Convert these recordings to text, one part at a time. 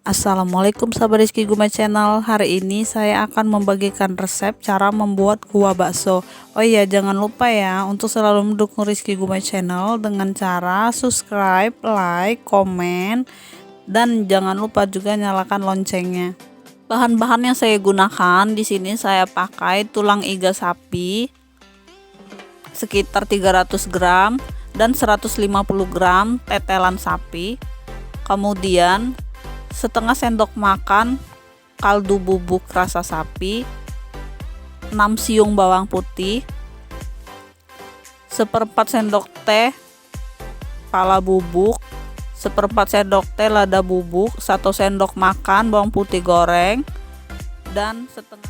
Assalamualaikum sahabat Rizky Guma Channel. Hari ini saya akan membagikan resep cara membuat kuah bakso. Oh iya, jangan lupa ya untuk selalu mendukung Rizky Guma Channel dengan cara subscribe, like, komen, dan jangan lupa juga nyalakan loncengnya. Bahan-bahan yang saya gunakan di sini saya pakai tulang iga sapi sekitar 300 gram dan 150 gram tetelan sapi. Kemudian setengah sendok makan kaldu bubuk rasa sapi, 6 siung bawang putih, seperempat sendok teh pala bubuk, seperempat sendok teh lada bubuk, 1 sendok makan bawang putih goreng, dan setengah.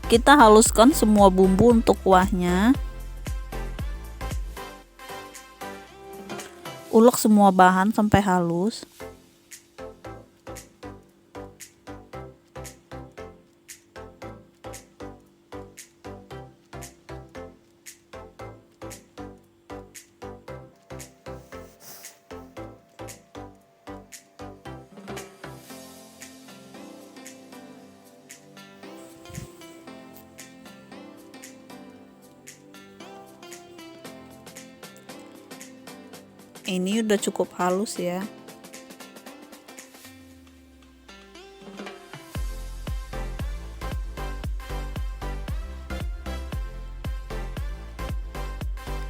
Kita haluskan semua bumbu untuk kuahnya. Ulek semua bahan sampai halus. Ini udah cukup halus ya.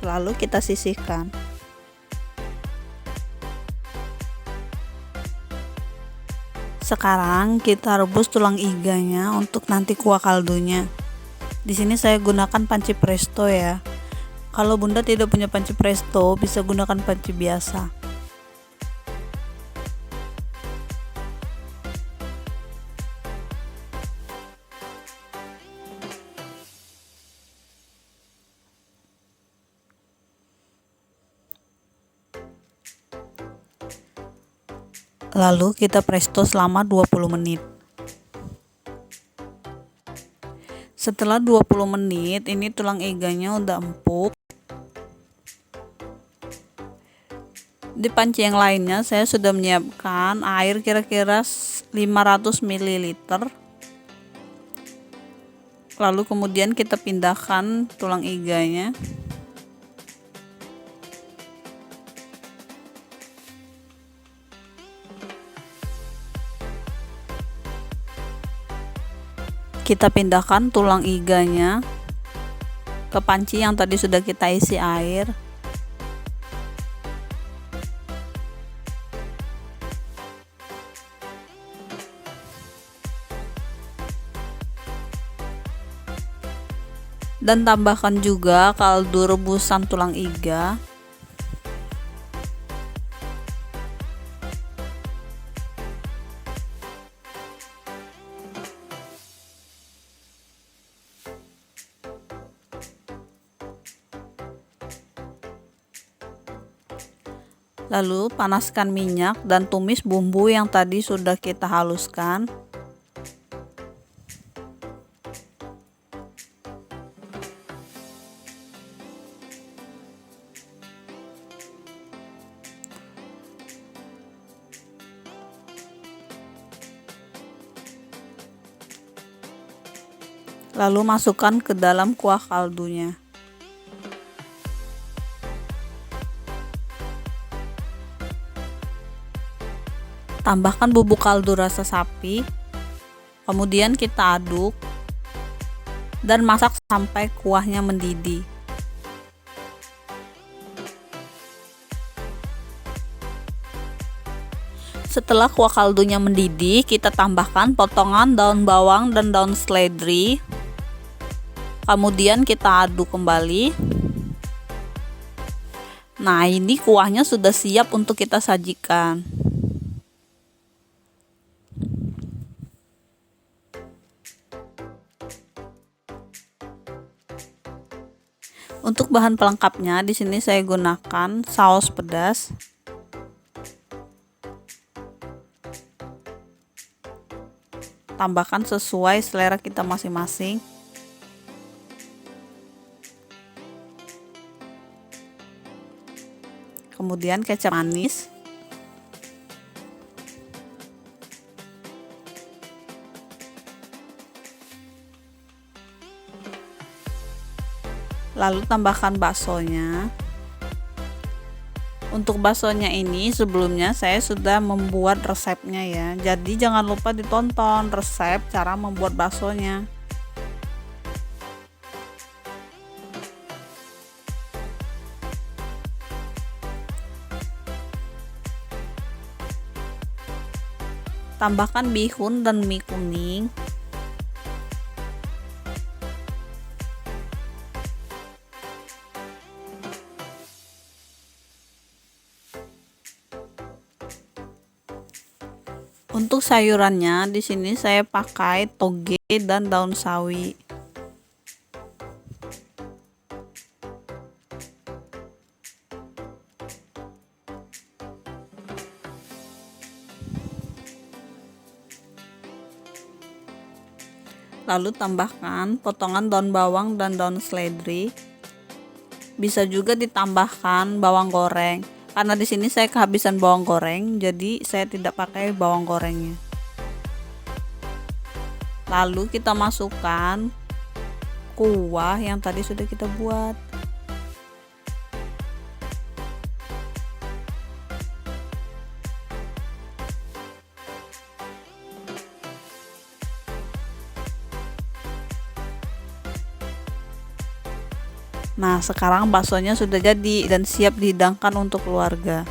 Lalu kita sisihkan. Sekarang kita rebus tulang iganya untuk nanti kuah kaldunya. Di sini saya gunakan panci presto ya. Kalau Bunda tidak punya panci presto, bisa gunakan panci biasa. Lalu kita presto selama 20 menit. Setelah 20 menit, ini tulang iganya udah empuk. Di panci yang lainnya saya sudah menyiapkan air kira-kira 500 ml. Lalu kemudian kita pindahkan tulang iganya. Kita pindahkan tulang iganya ke panci yang tadi sudah kita isi air. Dan tambahkan juga kaldu rebusan tulang iga. Lalu panaskan minyak dan tumis bumbu yang tadi sudah kita haluskan. Lalu masukkan ke dalam kuah kaldunya. Tambahkan bubuk kaldu rasa sapi. Kemudian kita aduk dan masak sampai kuahnya mendidih. Setelah kuah kaldunya mendidih, kita tambahkan potongan daun bawang dan daun seledri. Kemudian kita aduk kembali. Nah, ini kuahnya sudah siap untuk kita sajikan. Untuk bahan pelengkapnya di sini saya gunakan saus pedas. Tambahkan sesuai selera kita masing-masing. Kemudian kecap manis. Lalu tambahkan baksonya. Untuk baksonya ini sebelumnya saya sudah membuat resepnya ya. Jadi jangan lupa ditonton resep cara membuat baksonya. Tambahkan bihun dan mie kuning. Untuk sayurannya di sini saya pakai toge dan daun sawi. Lalu tambahkan potongan daun bawang dan daun seledri. Bisa juga ditambahkan bawang goreng. Karena di sini saya kehabisan bawang goreng, jadi saya tidak pakai bawang gorengnya. Lalu kita masukkan kuah yang tadi sudah kita buat. Nah, sekarang baksonya sudah jadi dan siap dihidangkan untuk keluarga.